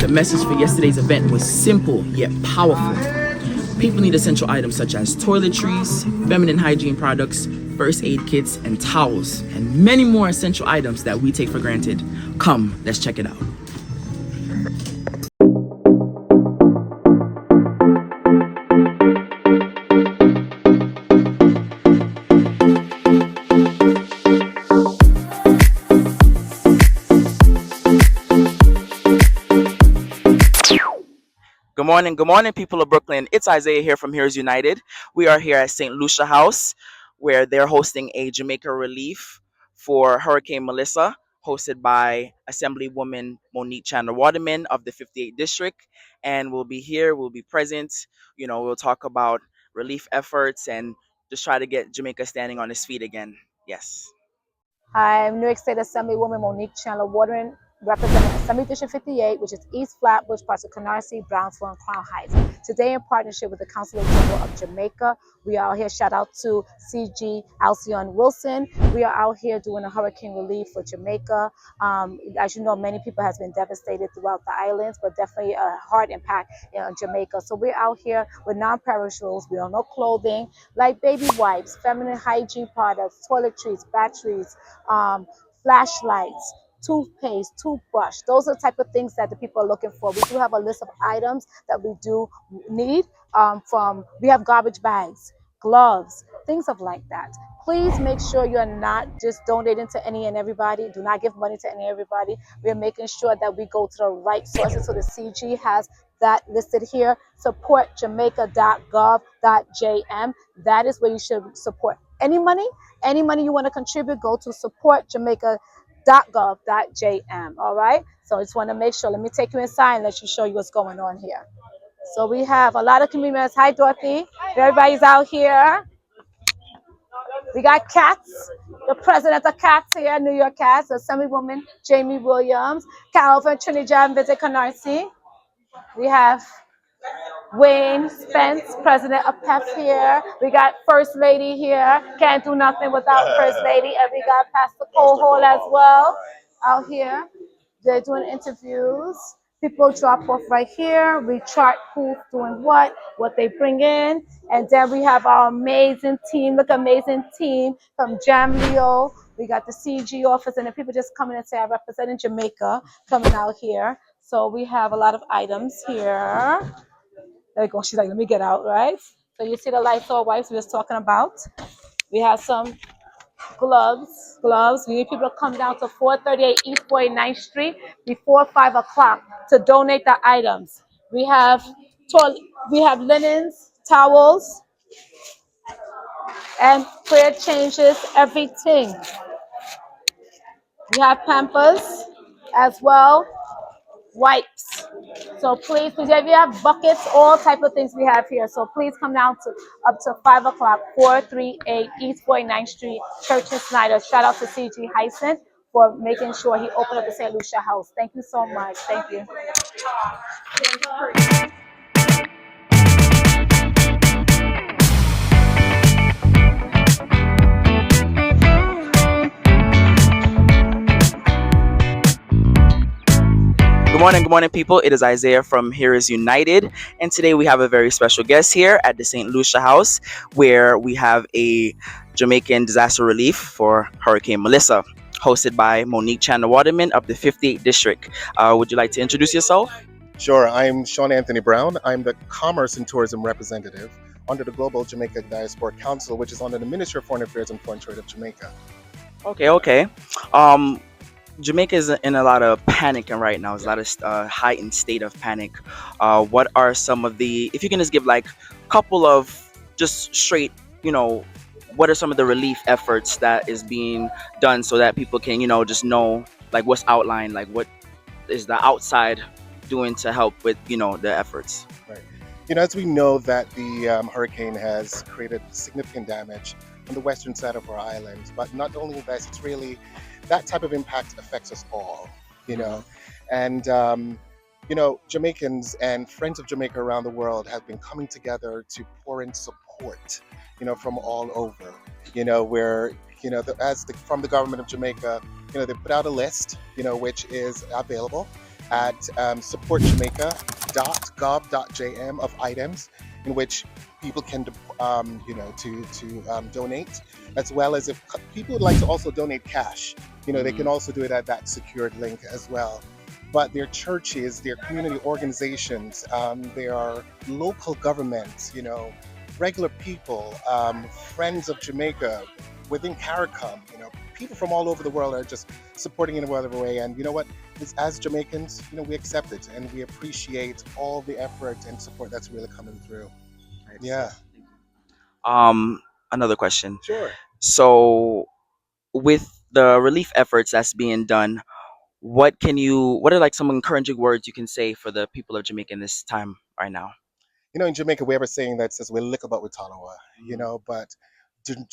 The message for yesterday's event was simple yet powerful. People need essential items such as toiletries, feminine hygiene products, first aid kits, and towels, and many more essential items that we take for granted. Come, let's check it out. Good morning, people of Brooklyn. It's Isaiah here from Heroes United. We are here at St. Lucia House, where they're hosting a Jamaica relief for Hurricane Melissa, hosted by Assemblywoman Monique Chandler Waterman of the 58th District. And we'll be here, we'll be present. We'll talk about relief efforts and just try to get Jamaica standing on its feet again. Yes. I'm New York State Assemblywoman Monique Chandler Waterman, representing Assembly District 58, which is East Flatbush, parts of Canarsie, Brownsville, and Crown Heights. Today, in partnership with the Consul General of Jamaica, we are out here. Shout out to CG Alsion Wilson. We are out here doing a hurricane relief for Jamaica. As you know, many people has been devastated throughout the islands, but definitely a hard impact in Jamaica. So we're out here with non-perishables. We don't know clothing like baby wipes, feminine hygiene products, toiletries, batteries, flashlights, toothpaste, toothbrush. Those are the type of things that the people are looking for. We do have a list of items that we do need. We have garbage bags, gloves, things of like that. Please make sure you're not just donating to any and everybody. Do not give money to any and everybody. We're making sure that we go to the right sources. So the CG has that listed here. Supportjamaica.gov.jm. That is where you should support any money. Any money you want to contribute, go to supportjamaica.gov.jm. All right. So I just want to make sure. Let me take you inside and let you show you what's going on here. So we have a lot of community members. Hi, Dorothy. Everybody's out here. We got Cats, the president of Cats here, New York Cats, Assemblywoman Jamie Williams, Calvin Trinidad and Visit Canarsie. We have Wayne Spence, president of PEF here. We got First Lady here. Can't do nothing without First Lady. And we got Pastor Cole Hall as well out here. They're doing interviews. People drop off right here. We chart who's doing what they bring in. And then we have our amazing team. Look, amazing team from JAMLEO. We got the CG office, and the people just coming and say, I'm representing Jamaica, coming out here. So we have a lot of items here. There you go. She's like, let me get out, right? So you see the Lysol wipes we was talking about. We have some gloves. We need people to come down to 438 East 49th Street before 5 o'clock to donate the items. We have linens, towels, and prayer changes, everything. We have Pampers as well, wipes. So please, if you have buckets, all type of things we have here. So please come down to up to 5 o'clock, 438 East 49th Street, Church and Snyder. Shout out to CG Hyson for making sure he opened up the St. Lucia House. Thank you so much. Thank you. Good morning, people. It is Isaiah from Heroes United, and today we have a very special guest here at the St. Lucia House, where we have a Jamaican disaster relief for Hurricane Melissa, hosted by Monique Chandler Waterman of the 58th District. Would you like to introduce yourself? Sure. I'm Sean Anthony Brown. I'm the Commerce and Tourism Representative under the Global Jamaica Diaspora Council, which is under the Ministry of Foreign Affairs and Foreign Trade of Jamaica. Okay. Jamaica is in a lot of panic right now. It's a lot of heightened state of panic. What are some of if you can just give like a couple of just straight, what are some of the relief efforts that is being done so that people can, just know like what's outlined, like what is the outside doing to help with, the efforts? Right. As we know that the hurricane has created significant damage on the western side of our island, but not only that, it's really that type of impact affects us all, and Jamaicans and friends of Jamaica around the world have been coming together to pour in support, from all over, where, from the government of Jamaica, they put out a list, which is available at supportjamaica.gov.jm of items in which people can, donate, as well as if people would like to also donate cash, they can Mhm. also do it at that secured link as well. But their churches, their community organizations, their local governments, regular people, friends of Jamaica within CARICOM, people from all over the world are just supporting in whatever way. And you know what? As Jamaicans, we accept it and we appreciate all the effort and support that's really coming through. I see. Yeah. Um, Another question. Sure. So, with the relief efforts that's being done, what are like some encouraging words you can say for the people of Jamaica in this time right now? In Jamaica, we have a saying that says, "We lick about with Tanawa," Mhm. but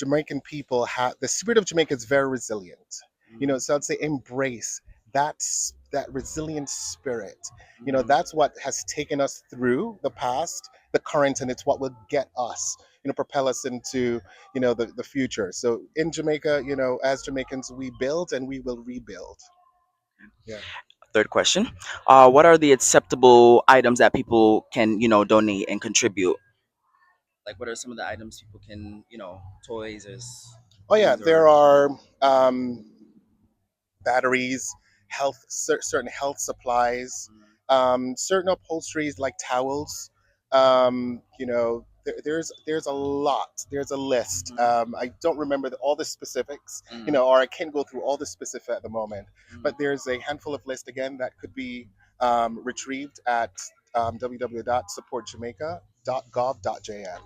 Jamaican people have the spirit of Jamaica is very resilient. Mhm. So I'd say embrace that resilient spirit. Mhm. That's what has taken us through the past, the current, and it's what will get us, propel us into, the future. So in Jamaica, as Jamaicans, we build and we will rebuild. Yeah. Third question. What are the acceptable items that people can, donate and contribute? Like, what are some of the items people can, toys or Oh yeah, things or. there are. Um, Batteries, certain health supplies, certain upholsteries like towels. There's a lot. There's a list. Mhm. I don't remember all the specifics, Mhm. or I can't go through all the specifics at the moment. Mhm. But there's a handful of list again that could be retrieved at www.supportjamaica.gov.jm.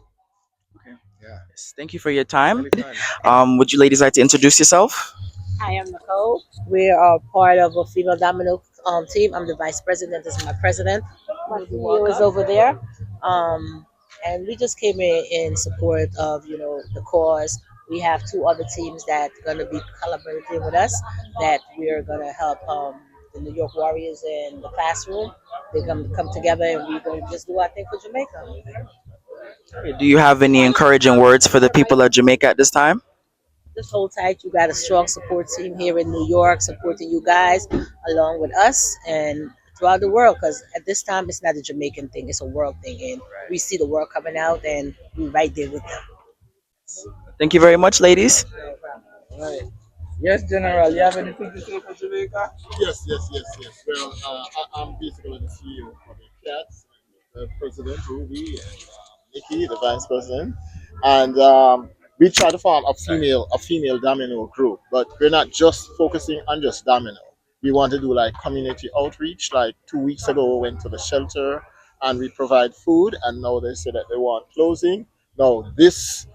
Okay. Yeah, Yes. Thank you for your time. anytime. Would you ladies like to introduce yourself? I am Nicole. We are part of a female domino team. I'm the vice president. This is my president. My CEO is over there. Um, and we just came in support of, the cause. We have two other teams that are going to be collaborating with us that we are going to help the New York Warriors in the classroom. They're going to come together and we're going to just do our thing for Jamaica. Do you have any encouraging words for the people of Jamaica at this time? Just hold tight. You got a strong support team here in New York supporting you guys along with us and throughout the world. Because at this time, it's not a Jamaican thing; it's a world thing, and we see the world coming out, and we right there with them. Thank you very much, ladies. No problem. Right. Yes, General, you have anything to say for Jamaica? Yes, yes, yes, yes. Well, I'm basically the CEO of the Cats, the president Ruby, and Nikki, the vice president, and we try to form a female domino group, but we're not just focusing on just domino. We want to do like community outreach. Like 2 weeks ago, we went to the shelter and we provide food, and now they say that they want clothing. Now this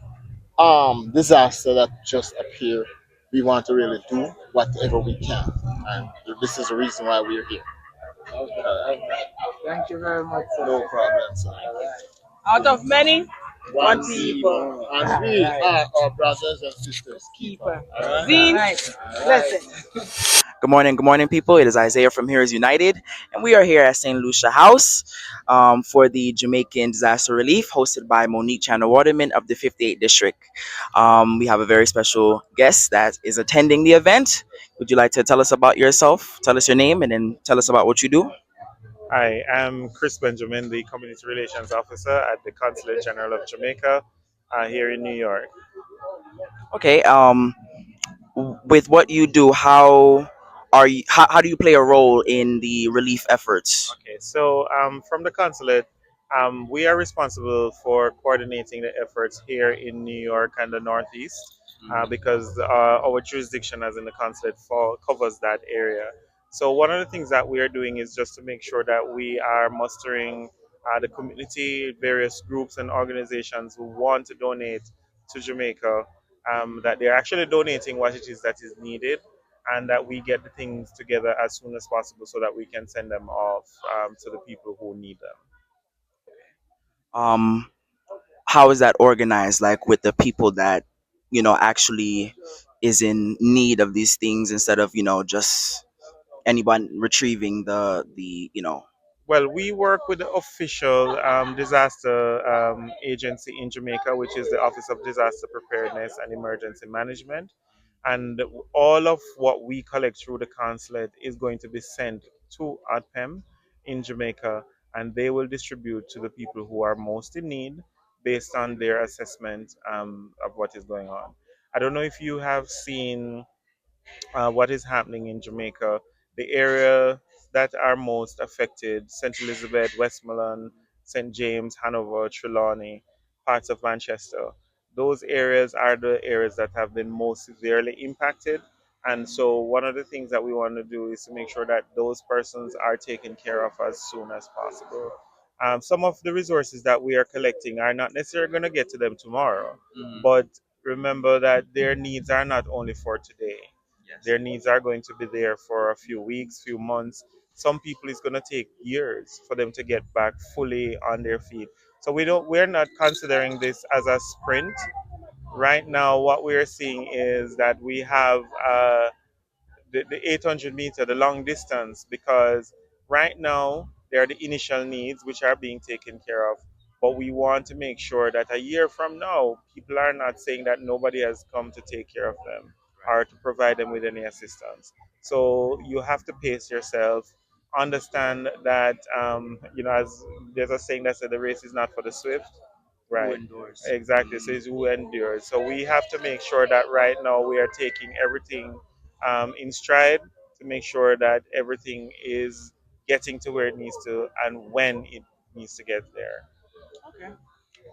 disaster that just appeared, we want to really do whatever we can, and this is the reason why we're here. Okay, okay. Thank you very much, sir. No problem, sir. All right. Out of many, one One people, people. and All we right. are our brothers and sisters keeper. Keeper. All right. Zine. Right. Listen. Good morning, people. It is Isaiah from Here is United, and we are here at St. Lucia House for the Jamaican Disaster Relief, hosted by Monique Chandler Waterman of the 58th District. We have a very special guest that is attending the event. Would you like to tell us about yourself? Tell us your name, and then tell us about what you do. Hi, I'm Chris Benjamin, the Community Relations Officer at the Consulate General of Jamaica here in New York. Okay. With what you do, how do you play a role in the relief efforts? Okay, so from the consulate, we are responsible for coordinating the efforts here in New York and the Northeast because our jurisdiction, as in the consulate, covers that area. So one of the things that we are doing is just to make sure that we are mustering the community, various groups and organizations who want to donate to Jamaica, that they're actually donating what it is that is needed and that we get the things together as soon as possible so that we can send them off to the people who need them. Um, how is that organized? Like with the people that actually is in need of these things instead of just anyone retrieving the. Well, we work with the official disaster agency in Jamaica, which is the Office of Disaster Preparedness and Emergency Management. And all of what we collect through the consulate is going to be sent to ADPEM in Jamaica, and they will distribute to the people who are most in need based on their assessment of what is going on. I don't know if you have seen what is happening in Jamaica. The area that are most affected: St. Elizabeth, Westmoreland, St. James, Hanover, Trelawney, parts of Manchester. Those areas are the areas that have been most severely impacted. And so, one of the things that we want to do is to make sure that those persons are taken care of as soon as possible. Some of the resources that we are collecting are not necessarily going to get to them tomorrow, but remember that their needs are not only for today. Their needs are going to be there for a few weeks, few months. Some people it's going to take years for them to get back fully on their feet. So we're not considering this as a sprint. Right now, what we're seeing is that we have the 800-meter, the long distance, because right now there are the initial needs which are being taken care of. But we want to make sure that a year from now, people are not saying that nobody has come to take care of them or to provide them with any assistance. So you have to pace yourself. Understand that, as there's a saying that said, the race is not for the swift, right? Exactly. So it's who endures. So we have to make sure that right now we are taking everything in stride to make sure that everything is getting to where it needs to and when it needs to get there.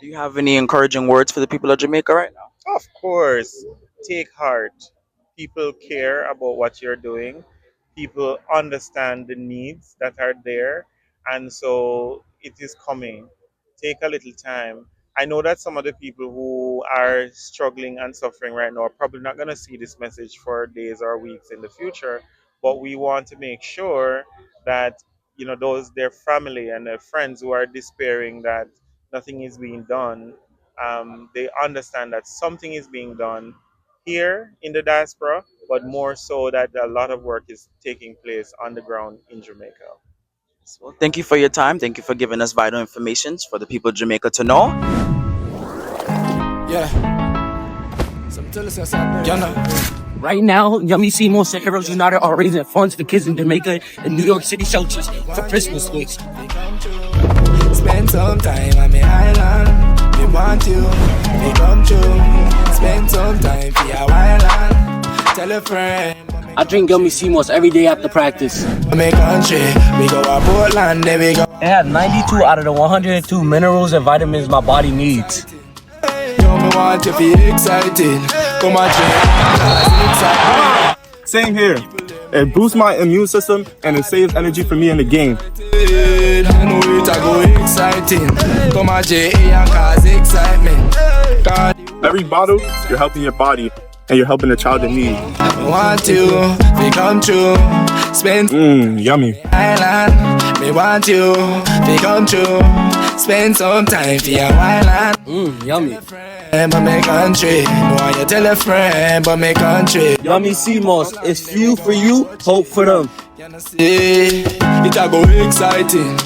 Do you have any encouraging words for the people of Jamaica right now? Of course, take heart. People care about what you're doing. People understand the needs that are there. And so it is coming. Take a little time. I know that some of the people who are struggling and suffering right now are probably not going to see this message for days or weeks in the future. But we want to make sure that, those, their family and their friends who are despairing that nothing is being done, they understand that something is being done here in the diaspora, but more so that a lot of work is taking place on the ground in Jamaica. Well, thank you for your time. Thank you for giving us vital information for the people of Jamaica to know. Yeah. You know. Right now, Yummy Seymour and Heroes United are raising funds for kids in Jamaica and New York City shelters for Christmas weeks. Spend some time on my island. Me want you, me come true. Spend some time for your island. Tell a friend. I drink Yummy Seymour's every day after practice. My country, we go to Portland, there we go. It has 92 out of the 102 minerals and vitamins my body needs. You me want you to be excited. Come on, excited. Same here. It boosts my immune system and it saves energy for me in the game. I know it, I go exciting. Come on, and cause excitement. Every bottle, you're helping your body and you're helping the child in need. I want you, we come true. Spend Yummy. island. Me want you, we come true. Spend some time for your island. Yummy. But my country, no one you tell a friend, but my country. Yummy Seymour's, it's few for you, hope for them. You know, see, it a go exciting.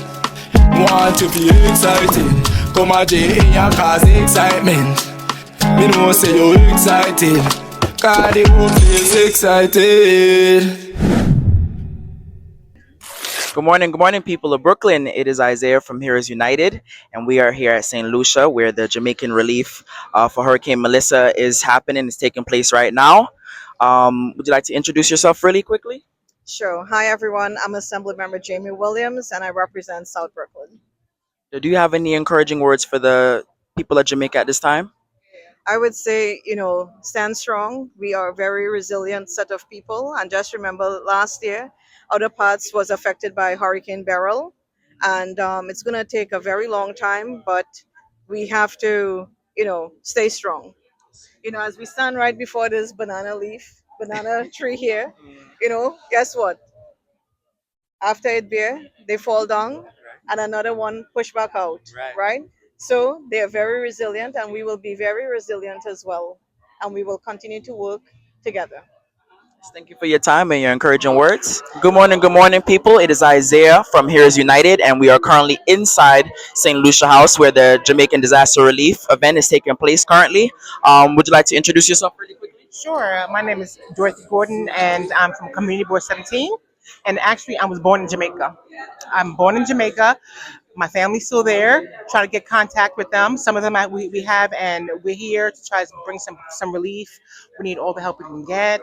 Want to be excited. Come on, and cause excitement. Me know say you excited. Cause the whole place excited. Good morning, people of Brooklyn. It is Isaiah from Heroes United, and we are here at St. Lucia, where the Jamaican relief for Hurricane Melissa is happening. It's taking place right now. Would you like to introduce yourself really quickly? Sure. Hi, everyone. I'm Assembly Member Jamie Williams, and I represent South Brooklyn. Do you have any encouraging words for the people of Jamaica at this time? I would say, stand strong. We are a very resilient set of people. And just remember, last year, other parts was affected by Hurricane Beryl. And it's going to take a very long time, but we have to, stay strong. As we stand right before this banana tree here, guess what? After it bear, they fall down and another one push back out, right? So they are very resilient and we will be very resilient as well. And we will continue to work together. Thank you for your time and your encouraging words. Good morning, people. It is Isaiah from Heroes United, and we are currently inside St. Lucia House, where the Jamaican Disaster Relief event is taking place currently. Would you like to introduce yourself really quickly? Sure. My name is Dorothy Gordon, and I'm from Community Board 17. And actually, I was born in Jamaica. I'm born in Jamaica. My family's still there. Try to get contact with them. Some of them we have, and we're here to try to bring some relief. We need all the help we can get.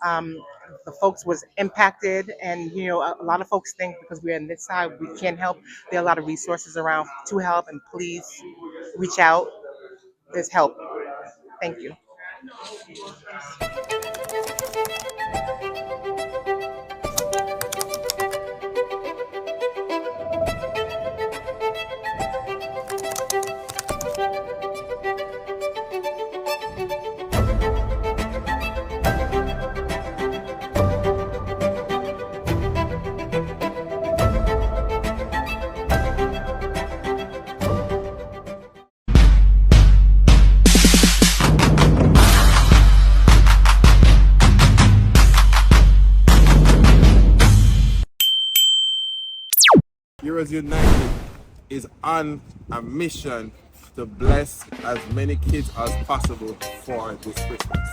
Um, the folks was impacted, and a lot of folks think because we're on this side we can't help. There are a lot of resources around to help, and please reach out. There's help. Thank you. Heroes United is on a mission to bless as many kids as possible for this Christmas.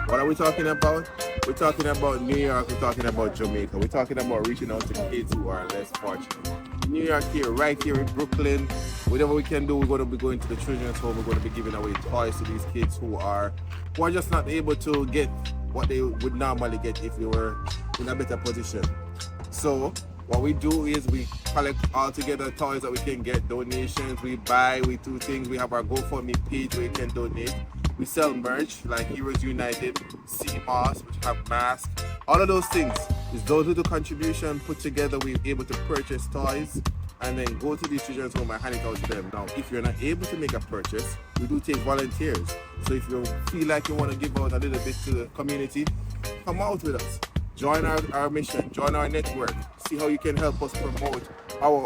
What are we talking about? We're talking about New York, we're talking about Jamaica, we're talking about reaching out to kids who are less fortunate. New York here, right here in Brooklyn, whatever we can do, we're going to be going to the children's home, we're going to be giving away toys to these kids who are just not able to get what they would normally get if they were in a better position. So what we do is we collect all together toys that we can get, donations, we do things. We have our GoFundMe page where you can donate. We sell merch like Heroes United, CMOS, which have masks. All of those things is those little contribution put together. We're able to purchase toys and then go to these children's home and hand it out to them. Now, if you're not able to make a purchase, we do take volunteers. So if you feel like you want to give out a little bit to the community, come out with us. Join our mission, join our network, see how you can help us promote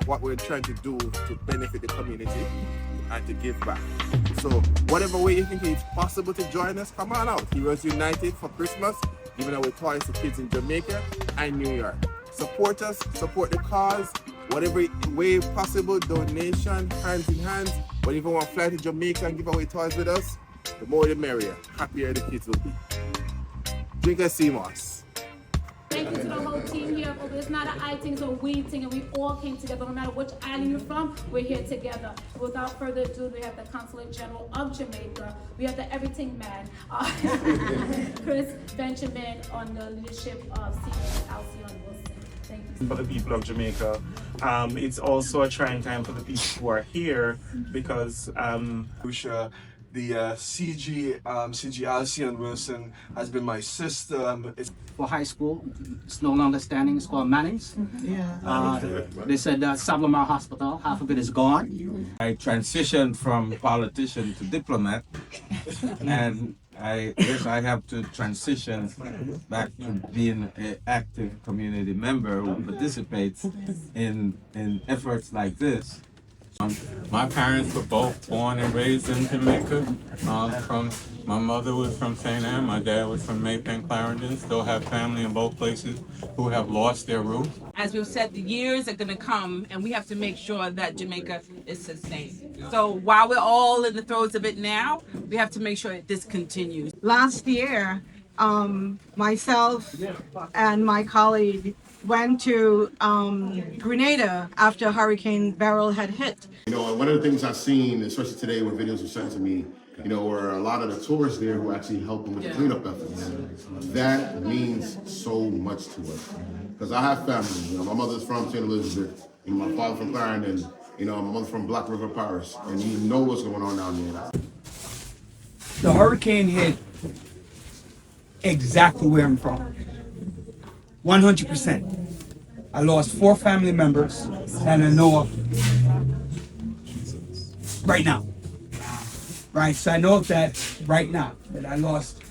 what we're trying to do to benefit the community and to give back. So whatever way you think it's possible to join us, come on out. Heroes United for Christmas, giving away toys to kids in Jamaica and New York. Support us, support the cause, whatever way possible, donation, hands in hands. But if you want to fly to Jamaica and give away toys with us, the more the merrier, happier the kids will be. Drink a CMOS. Thank you to the whole team here. It's not an I thing, it's a we thing, and we all came together. No matter which island you're from, we're here together. Without further ado, we have the Consul General of Jamaica. We have the everything man, Chris Benjamin, on the leadership of Lucia House. Thank you. For the people of Jamaica. It's also a trying time for the people who are here because Lucia, the CG Alsion Wilson has been my sister. For high school, it's no longer standing. It's called Manning's. They said that Sablamar Hospital, half of it is gone. I transitioned from politician to diplomat, and I guess I have to transition back to being an active community member who participates in efforts like this. My parents were both born and raised in Jamaica. My mother was from St. Anne, my dad was from Maypen, Clarendon. Still have family in both places who have lost their roots. As we've said, the years are going to come, and we have to make sure that Jamaica is sustained. So while we're all in the throes of it now, we have to make sure that this continues. Last year, myself and my colleague went to Grenada after Hurricane Beryl had hit. One of the things I've seen, especially today when videos were sent to me, were a lot of the tourists there who actually helped them with the cleanup efforts. That means so much to us. Because I have family. My mother's from St. Elizabeth, my father from Clarendon, my mother from Black River Parish, and you know what's going on down there. The hurricane hit exactly where I'm from. 100%. I lost 4 family members that I know of right now. Right, so I know of that right now, that I lost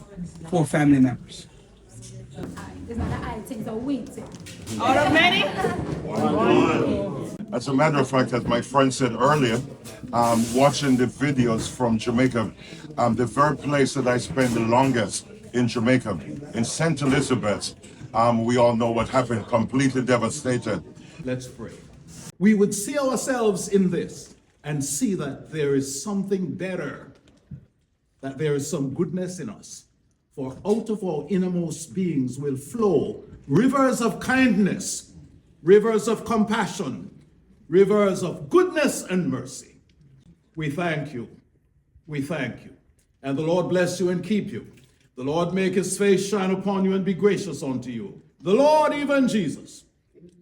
4 family members. It's not an I thing, it's a we thing. Out of many? As a matter of fact, as my friend said earlier, watching the videos from Jamaica, the very place that I spent the longest in Jamaica, in St. Elizabeth, we all know what happened, completely devastated. Let's pray. We would see ourselves in this and see that there is something better, that there is some goodness in us. For out of our innermost beings will flow rivers of kindness, rivers of compassion, rivers of goodness and mercy. We thank you. We thank you. And the Lord bless you and keep you. The Lord make his face shine upon you and be gracious unto you. The Lord, even Jesus,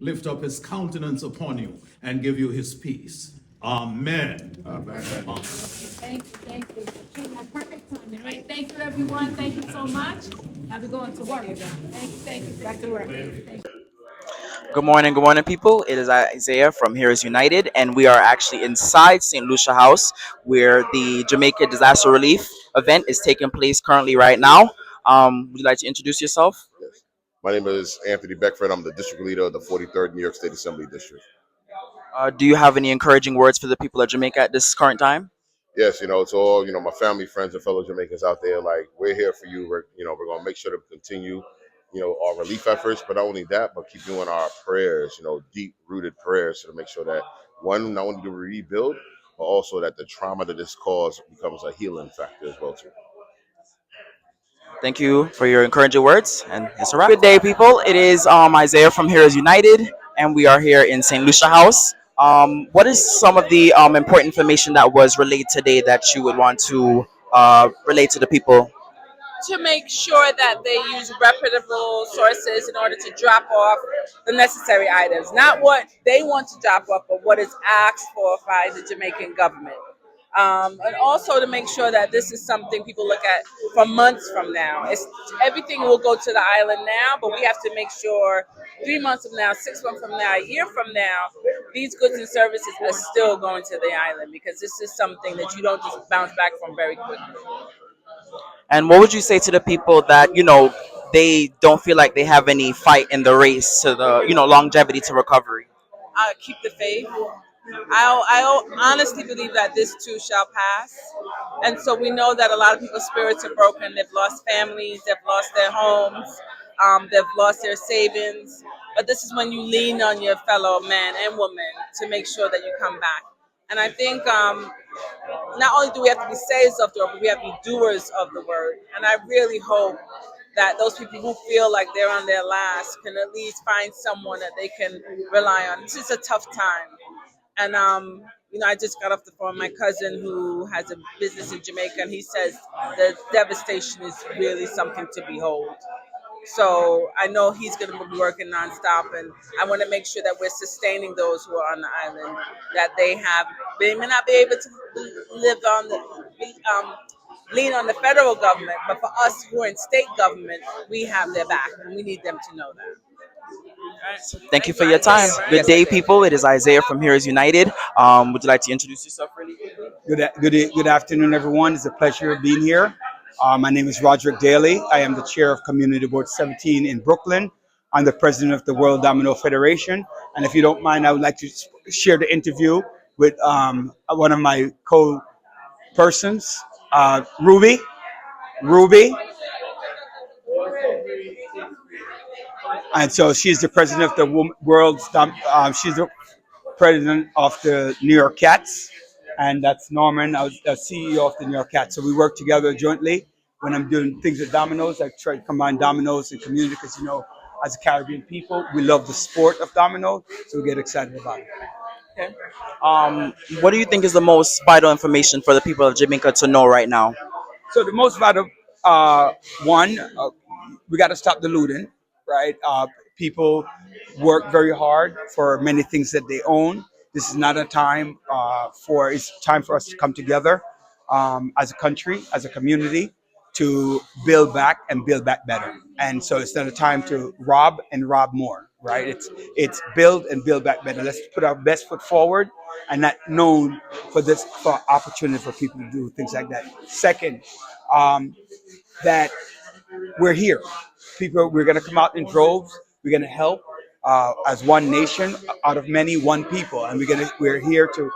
lift up his countenance upon you and give you his peace. Amen. Amen. Thank you, thank you. Perfect timing, right? Thank you, everyone. Thank you so much. Now we're going to work again. Thank you. Back to work. Thank you. Good morning, people. It is Isaiah from Here is United, and we are actually inside St. Lucia House, where the Jamaica Disaster Relief event is taking place currently right now. Would you like to introduce yourself? Yes. My name is Anthony Beckford. I'm the district leader of the 43rd New York State Assembly District. Do you have any encouraging words for the people of Jamaica at this current time? Yes, it's all, my family, friends, and fellow Jamaicans out there. Like, we're here for you. We're going to make sure to continue, our relief efforts, but not only that, but keep doing our prayers, deep rooted prayers to make sure that, one, not only do we rebuild, but also that the trauma that this caused becomes a healing factor as well, too. Thank you for your encouraging words, and it's a wrap. Good day, people. It is Isaiah from Here is United, and we are here in St. Lucia House. What is some of the important information that was relayed today that you would want to relate to the people? To make sure that they use reputable sources in order to drop off the necessary items, not what they want to drop off, but what is asked for by the Jamaican government. And also to make sure that this is something people look at for months from now. Everything will go to the island now, but we have to make sure 3 months from now, 6 months from now, a year from now, these goods and services are still going to the island, because this is something that you don't just bounce back from very quickly. And what would you say to the people that they don't feel like they have any fight in the race to the longevity to recovery? Keep the faith. I honestly believe that this too shall pass. And so we know that a lot of people's spirits are broken. They've lost families, they've lost their homes, they've lost their savings. But this is when you lean on your fellow man and woman to make sure that you come back. And I think not only do we have to be sayers of the word, but we have to be doers of the word. And I really hope that those people who feel like they're on their last can at least find someone that they can rely on. This is a tough time. And I just got off the phone with my cousin who has a business in Jamaica, and he says the devastation is really something to behold. So I know he's going to be working nonstop, and I want to make sure that we're sustaining those who are on the island. That they may not be able to live on lean on the federal government, but for us who are in state government, we have their back, and we need them to know that. Thank you for your time. Good day, people. It is Isaiah from Here is United. Would you like to introduce yourself really quickly? Good afternoon, everyone. It's a pleasure being here. My name is Roderick Daly. I am the chair of Community Board 17 in Brooklyn. I'm the president of the World Domino Federation. And if you don't mind, I would like to share the interview with one of my co-persons, Ruby. Ruby. And so she's the president of the she's the president of the New York Cats, and that's Norman. I was the CEO of the New York Cats. So we work together jointly. When I'm doing things with dominoes, I try to combine dominoes and community because, as a Caribbean people, we love the sport of dominoes, so we get excited about it. Okay. What do you think is the most vital information for the people of Jamaica to know right now? So the most vital one, we got to stop the looting, right? People work very hard for many things that they own. This is not a time it's time for us to come together as a country, as a community, to build back and build back better. And so it's not a time to rob and rob more, right? It's build and build back better. Let's put our best foot forward and not known for opportunity for people to do things like that. Second, that we're here. We're going to come out in droves. We're going to help as one nation out of many, one people, and we're here to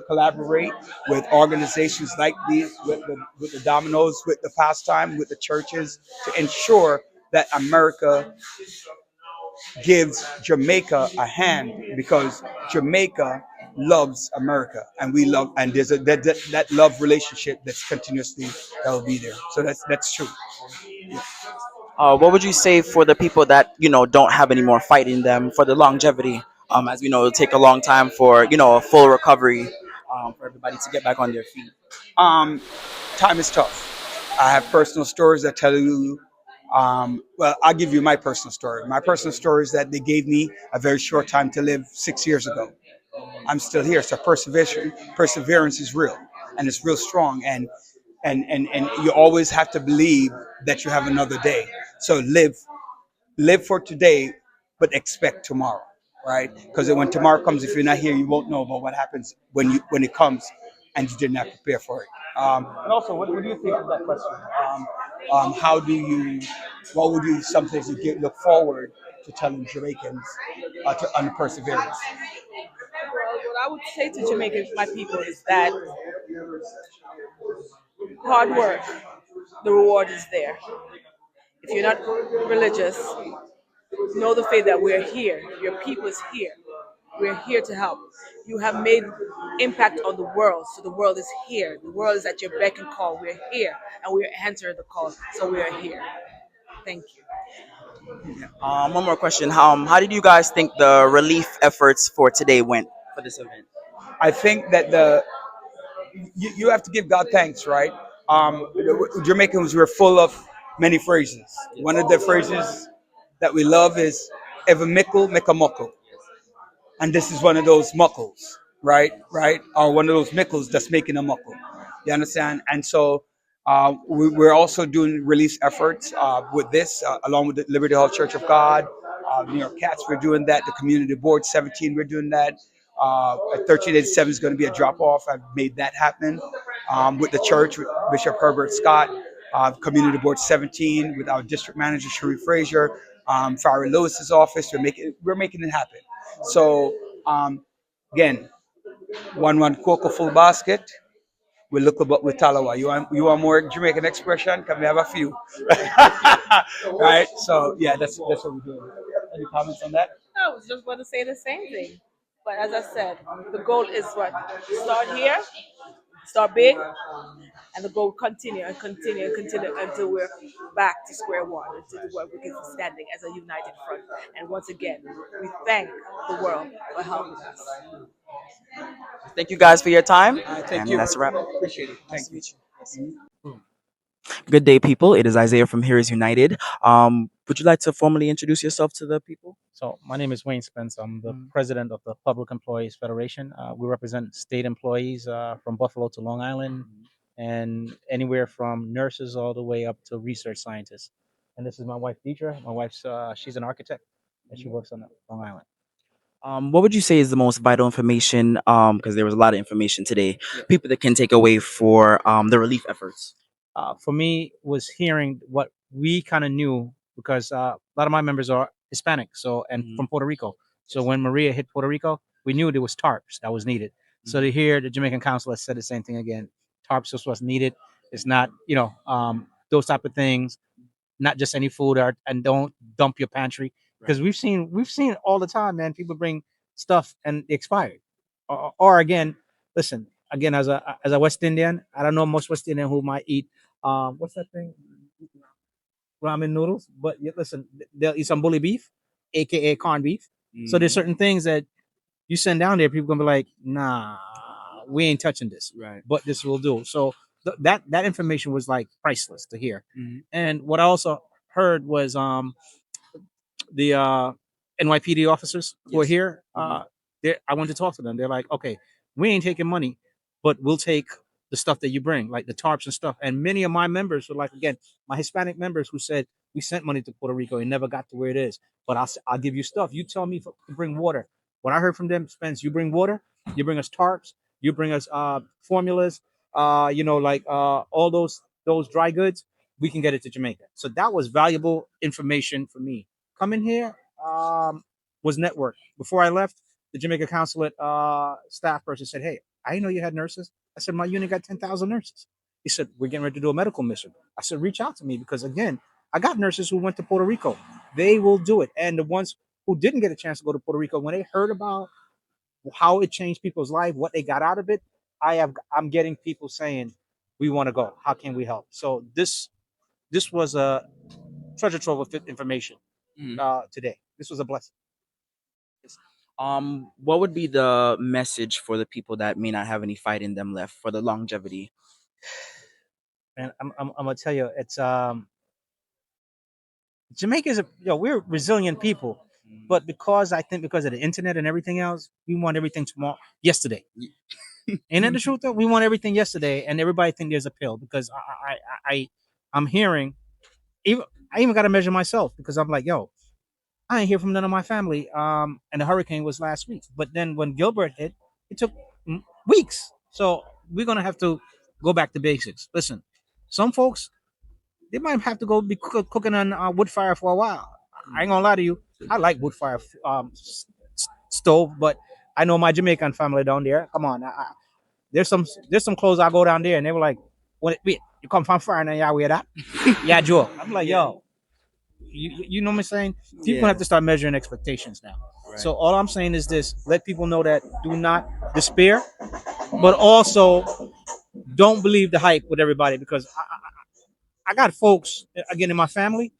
collaborate with organizations like these, with the Dominoes, with the Pastime, with the churches, to ensure that America gives Jamaica a hand, because Jamaica loves America, and we love, and there's that love relationship that's continuously that will be there. So that's true. What would you say for the people that don't have any more fight in them for the longevity? As we know, it'll take a long time for a full recovery, for everybody to get back on their feet. Um, Time is tough. I have personal stories that tell you. Well, I'll give you my personal story. My personal story is that they gave me a very short time to live 6 years ago. I'm still here. So perseverance is real, and it's real strong. And you always have to believe that you have another day. So live for today, but expect tomorrow, right? Because when tomorrow comes, if you're not here, you won't know about what happens when it comes, and you did not prepare for it. And also, what do you think of that question? How do you, what would you, some things you look forward to telling Jamaicans on the perseverance? Well, what I would say to Jamaican, my people, is that hard work, the reward is there. If you're not religious, know the faith that we're here. Your people is here. We're here to help. You have made impact on the world, so the world is here. The world is at your beck and call. We're here, and we're answering the call, so we are here. Thank you. One more question. How did you guys think the relief efforts for today went for this event? I think that you have to give God thanks, right? Jamaicans were full of many phrases. One of the phrases that we love is "Ever mickle, make a muckle," and this is one of those muckles, right, or one of those mickles that's making a muckle. You understand? And so we're also doing relief efforts with this, along with the Liberty Hall Church of God, New York Cats. We're doing that. The Community Board 17, we're doing that. At 1387 is going to be a drop off. I've made that happen with the church, with Bishop Herbert Scott, Community Board 17, with our district manager Cherie Frazier, Farrah Lewis's office. We're making it happen. So again, one cocoa full basket. We look about with Talawa. You want more Jamaican expression? Can we have a few? Right. So yeah, that's what we're doing. Any comments on that? I was just going to say the same thing. But as I said, the goal is what? Start here, start big, and the goal continue and continue and continue until we're back to square one, until we can be standing as a united front. And once again, we thank the world for helping us. Thank you guys for your time, Thank and you. that's a wrap. Appreciate it. Nice Thank to you. meet you. Good day, people. It is Isaiah from Here is United. Would you like to formally introduce yourself to the people? So my name is Wayne Spence. I'm the president of the Public Employees Federation. We represent state employees from Buffalo to Long Island, and anywhere from nurses all the way up to research scientists. And this is my wife, Deidre. My wife's she's an architect, and she works on Long Island. What would you say is the most vital information? Because there was a lot of information today. People that can take away for the relief efforts. For me, was hearing what we kind of knew because a lot of my members are Hispanic, so and from Puerto Rico. So when Maria hit Puerto Rico, we knew there was tarps that was needed. So to hear the Jamaican council has said the same thing again, tarps is what's needed. It's not those type of things, not just any food or and don't dump your pantry because we've seen it all the time, man. People bring stuff and it expired, or again, listen again as a West Indian, I don't know most West Indian who might eat what's that thing, ramen noodles, but listen, they'll eat some bully beef, aka corned beef. So there's certain things that you send down there, people gonna be like, nah, we ain't touching this, right? But this will do. So that information was like priceless to hear. And what I also heard was the NYPD officers who are here. I went to talk to them. They're like, okay, we ain't taking money, but we'll take the stuff that you bring, like the tarps and stuff. And many of my members were like, again, my Hispanic members who said we sent money to Puerto Rico and never got to where it is. But I'll give you stuff. You tell me to bring water. What I heard from them, Spence, you bring water, you bring us tarps, you bring us formulas, all those dry goods, we can get it to Jamaica. So that was valuable information for me. Coming here was network. Before I left, the Jamaica consulate staff person said, "Hey, I didn't know you had nurses." I said, "My unit got 10,000 nurses." He said, "We're getting ready to do a medical mission." I said, "Reach out to me because again, I got nurses who went to Puerto Rico. They will do it." And the ones who didn't get a chance to go to Puerto Rico, when they heard about how it changed people's life, what they got out of it, I'm getting people saying, "We want to go. How can we help?" So this was treasure trove of information today. This was a blessing. What would be the message for the people that may not have any fight in them left for the longevity? And I'm gonna tell you, it's Jamaica is we're resilient people, but because I think because of the internet and everything else, we want everything tomorrow, yesterday. Ain't that the truth though? We want everything yesterday, and everybody think there's a pill because I'm hearing even I even got to measure myself because I'm like, yo, I ain't hear from none of my family. And the hurricane was last week, but then when Gilbert hit, it took weeks. So we're gonna have to go back to basics. Listen, some folks they might have to go be cooking on wood fire for a while. I ain't gonna lie to you. I like wood fire stove, but I know my Jamaican family down there. Come on, there's some clothes I go down there and they were like, wait, you come from fire and yeah, wear that? Yeah, Joe. I'm like, yo, you know what I'm saying? People have to start measuring expectations now. Right. So all I'm saying is this: let people know that do not despair, but also don't believe the hype with everybody because I got folks again in my family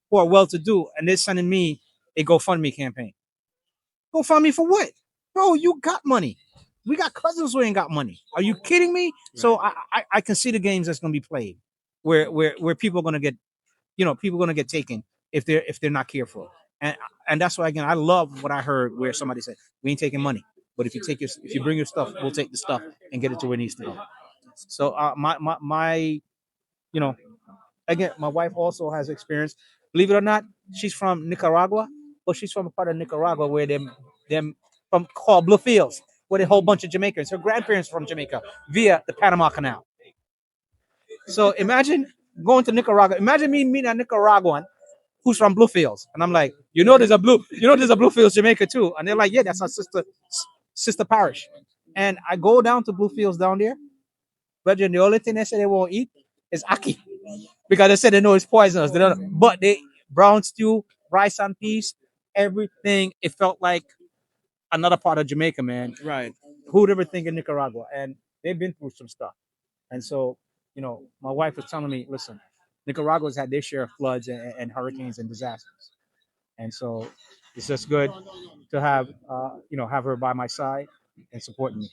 who are well-to-do, and they're sending me a GoFundMe campaign. GoFundMe for what? Bro, you got money. We got cousins who ain't got money. Are you kidding me? Right. So I can see the games that's gonna be played, where people are gonna get, people are gonna get taken if they're not careful. And that's why again I love what I heard where somebody said we ain't taking money, but if you bring your stuff, we'll take the stuff and get it to where it needs to go. So my again, my wife also has experience. Believe it or not, she's from Nicaragua, but she's from a part of Nicaragua where them from called Bluefields, where a whole bunch of Jamaicans. Her grandparents are from Jamaica via the Panama Canal. So imagine going to Nicaragua. Imagine me meeting a Nicaraguan who's from Bluefields, and I'm like, there's a Bluefields Jamaica too, and they're like, yeah, that's our sister parish. And I go down to Bluefields down there, but the only thing they say they won't eat is ackee. Because they said they know it's poisonous. They don't know. But they brown stew, rice and peas, everything. It felt like another part of Jamaica, man. Right. Who'd ever think of Nicaragua? And they've been through some stuff. And so, my wife was telling me, listen, Nicaragua's had their share of floods and hurricanes and disasters. And so it's just good to have have her by my side and supporting me.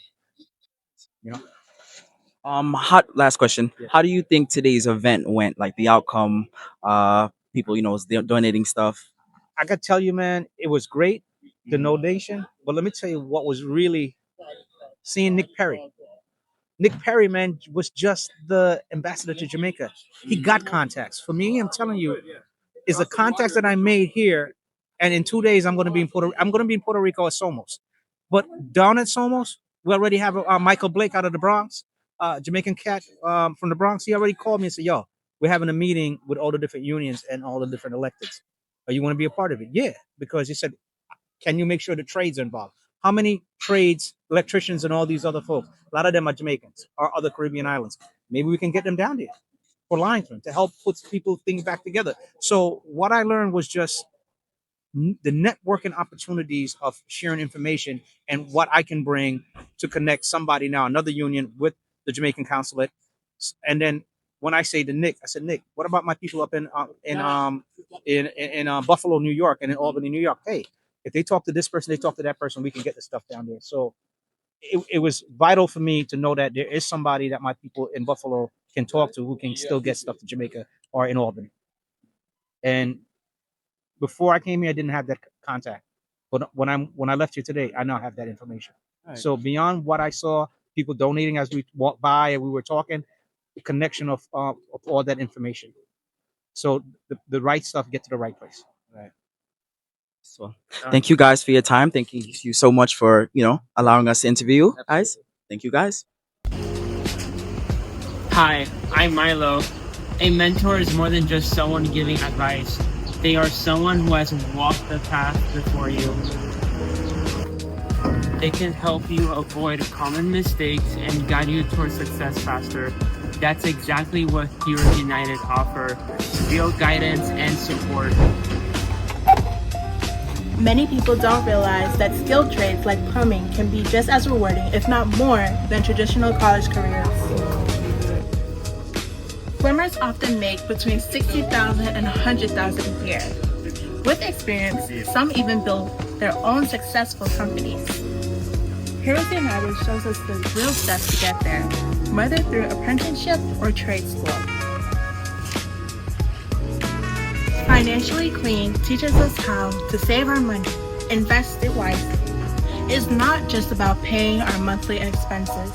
Hot last question. How do you think today's event went? Like the outcome, people, donating stuff. I could tell you, man, it was great, the donation. But let me tell you what was really seeing Nick Perry. Nick Perry, man, was just the ambassador to Jamaica. He got contacts. For me, I'm telling you, is the contacts that I made here, and in 2 days I'm going to be in Puerto Rico at Somos. But down at Somos, we already have Michael Blake out of the Bronx, Jamaican cat from the Bronx. He already called me and said, "Yo, we're having a meeting with all the different unions and all the different electeds. Are you want to be a part of it?" Yeah, because he said, "Can you make sure the trades are involved?" How many trades, electricians, and all these other folks? A lot of them are Jamaicans or other Caribbean islands. Maybe we can get them down there for linesmen to help put things back together. So what I learned was just the networking opportunities of sharing information and what I can bring to connect somebody now, another union with the Jamaican consulate. And then when I say to Nick, I said, Nick, what about my people up in Buffalo, New York, and in Albany, New York? Hey, if they talk to this person, they talk to that person, we can get the stuff down there. So it was vital for me to know that there is somebody that my people in Buffalo can talk to who can still get stuff to Jamaica or in Albany. And before I came here, I didn't have that contact. But when I left here today, I now have that information. Right. So beyond what I saw, people donating as we walked by and we were talking, the connection of all that information. So the right stuff get to the right place. Right. So thank you guys for your time. Thank you so much for, allowing us to interview you guys. Thank you guys. Hi, I'm Milo. A mentor is more than just someone giving advice. They are someone who has walked the path before you. They can help you avoid common mistakes and guide you towards success faster. That's exactly what Heroes United offer. Real guidance and support. Many people don't realize that skilled trades like plumbing can be just as rewarding, if not more, than traditional college careers. Swimmers often make between 60,000 and 100,000 a year. With experience, some even build their own successful companies. Heroes United shows us the real steps to get there, whether through apprenticeship or trade school. Financially Clean teaches us how to save our money, invest it wisely. It's not just about paying our monthly expenses.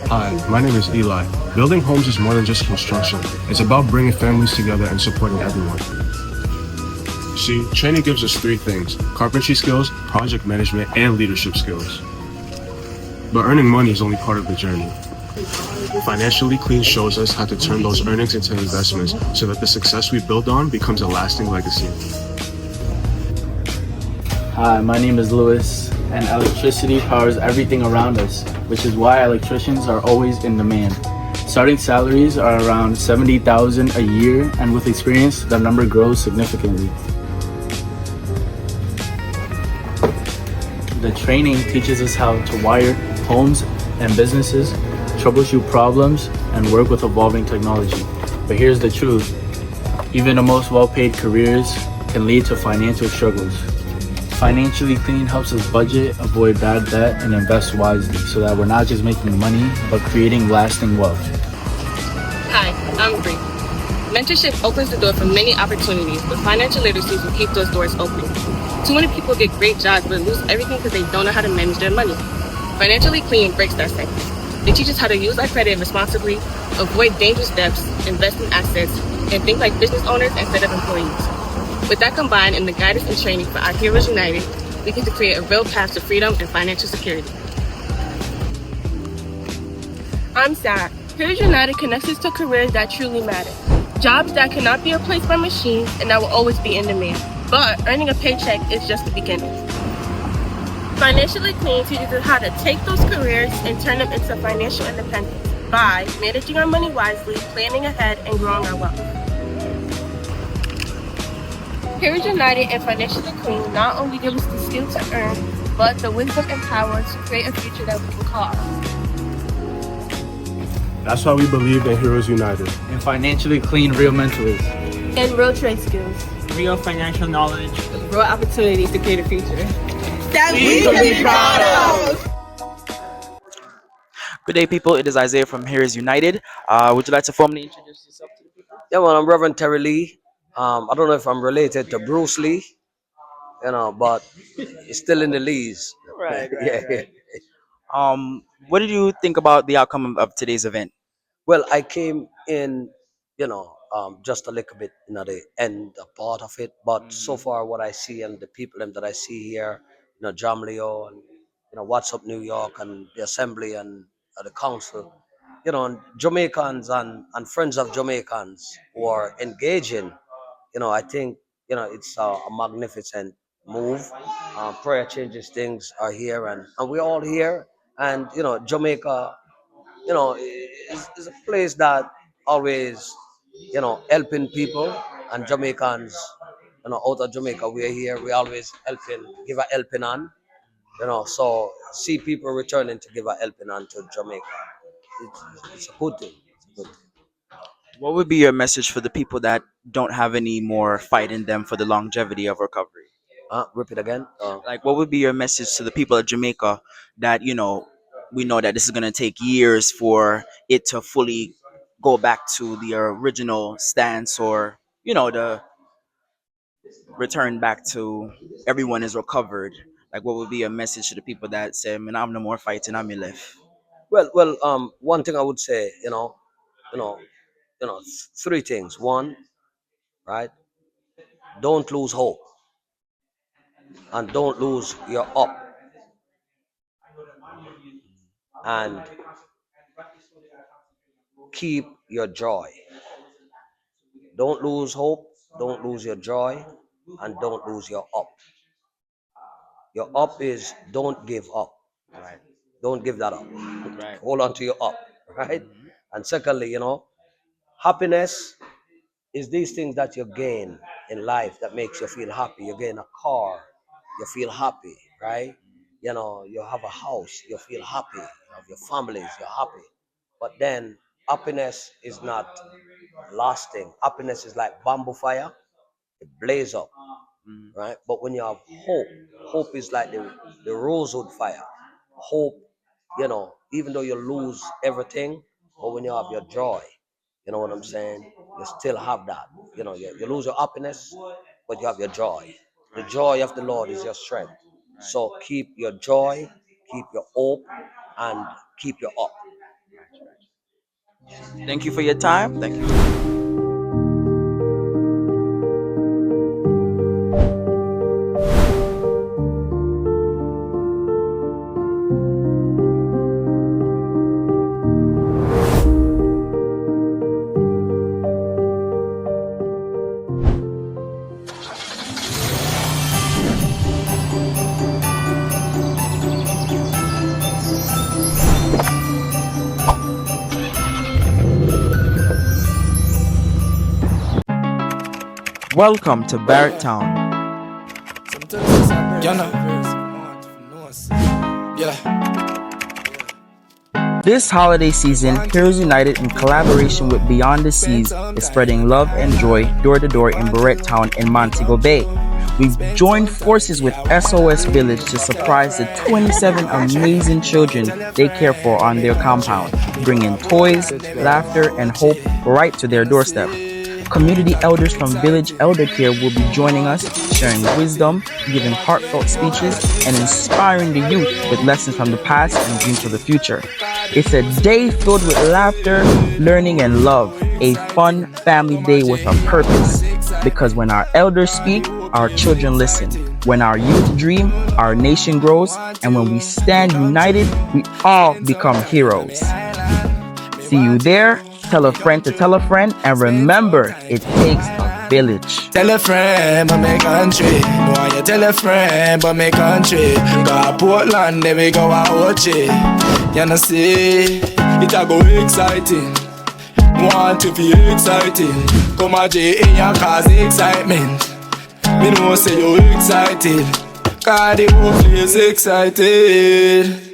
Hi, my name is Eli. Building homes is more than just construction. It's about bringing families together and supporting everyone. See, training gives us three things: carpentry skills, project management, and leadership skills. But earning money is only part of the journey. Financially Clean shows us how to turn those earnings into investments so that the success we build on becomes a lasting legacy. Hi, my name is Louis, and electricity powers everything around us, which is why electricians are always in demand. Starting salaries are around $70,000 a year, and with experience, the number grows significantly. The training teaches us how to wire homes and businesses, troubleshoot problems, and work with evolving technology. But here's the truth: even the most well-paid careers can lead to financial struggles. Financially Clean helps us budget, avoid bad debt, and invest wisely so that we're not just making money, but creating lasting wealth. Hi, I'm Bree. Mentorship opens the door for many opportunities, but financial literacy will keep those doors open. Too many people get great jobs but lose everything because they don't know how to manage their money. Financially Clean breaks that cycle. They teach us how to use our credit responsibly, avoid dangerous debts, invest in assets, and think like business owners instead of employees. With that combined in the guidance and training for our Heroes United, we get to create a real path to freedom and financial security. I'm Sarah. Heroes United connects us to careers that truly matter. Jobs that cannot be replaced by machines and that will always be in demand. But earning a paycheck is just the beginning. Financially Clean teaches us how to take those careers and turn them into financial independence by managing our money wisely, planning ahead, and growing our wealth. Heroes United and Financially Clean not only give us the skill to earn, but the wisdom and power to create a future that we can call our own. That's why we believe in Heroes United. And Financially Clean real mentors. And real trade skills. Real financial knowledge. Real opportunities to create a future that we can be proud of. Good day, people. It is Isaiah from Heroes United. Would you like to formally introduce yourself to the people? Yeah, well, I'm Reverend Terry Lee. I don't know if I'm related to Bruce Lee, but it's still in the Lees. Right, Yeah, yeah. What did you think about the outcome of today's event? Well, I came in, just a little bit in the end part of it, but so far what I see and the people that I see here, JAMLEO and What's Up New York and the Assembly and the Council, and Jamaicans and friends of Jamaicans who are engaging, I think, it's a magnificent move. Prayer changes things are here, and we're all here, and Jamaica, is a place that always, helping people and Jamaicans, out of Jamaica, we're here, we always helping, give a helping hand, so see people returning to give a helping hand to Jamaica. It's a good thing. It's a good thing. What would be your message for the people that don't have any more fight in them for the longevity of recovery? Repeat again. Like, what would be your message to the people of Jamaica that, we know that this is going to take years for it to fully go back to the original stance, or, the return back to everyone is recovered? Like, what would be a message to the people that say, man, I'm no more fighting, I'm left? Well, one thing I would say, you know, three things. One, right? Don't lose hope, and don't lose your up, and keep your joy. Don't lose hope, don't lose your joy, and don't lose your up. Your up is don't give up. Right. Don't give that up. Right. Hold on to your up, right? And secondly, happiness is these things that you gain in life that makes you feel happy. You gain a car, you feel happy, right? You have a house, you feel happy. You have your families, you're happy. But then happiness is not lasting. Happiness is like bamboo fire, it blaze up, right? But when you have hope, hope is like the rosewood fire. Hope, even though you lose everything, but when you have your joy, you know what I'm saying? You still have that. You lose your happiness, but you have your joy. The joy of the Lord is your strength. So keep your joy, keep your hope, and keep your up. Thank you for your time. Thank you. Welcome to Barretttown. This holiday season, Heroes United, in collaboration with Beyond the Seas, is spreading love and joy door to door in Barretttown in Montego Bay. We've joined forces with SOS Village to surprise the 27 amazing children they care for on their compound, bringing toys, laughter, and hope right to their doorstep. Community elders from Village Elder Care will be joining us, sharing wisdom, giving heartfelt speeches, and inspiring the youth with lessons from the past and dreams for the future. It's a day filled with laughter, learning, and love. A fun family day with a purpose. Because when our elders speak, our children listen. When our youth dream, our nation grows. And when we stand united, we all become heroes. See you there. Tell a friend to tell a friend, and remember, it takes a village. Tell a friend, but make country. Boy, you tell a friend, but make country. Go Portland, then we go out watch it. You know see, it a go exciting. Want to be exciting. Come a J in your cause excitement. Me know say you excited. Cause the whole place excited.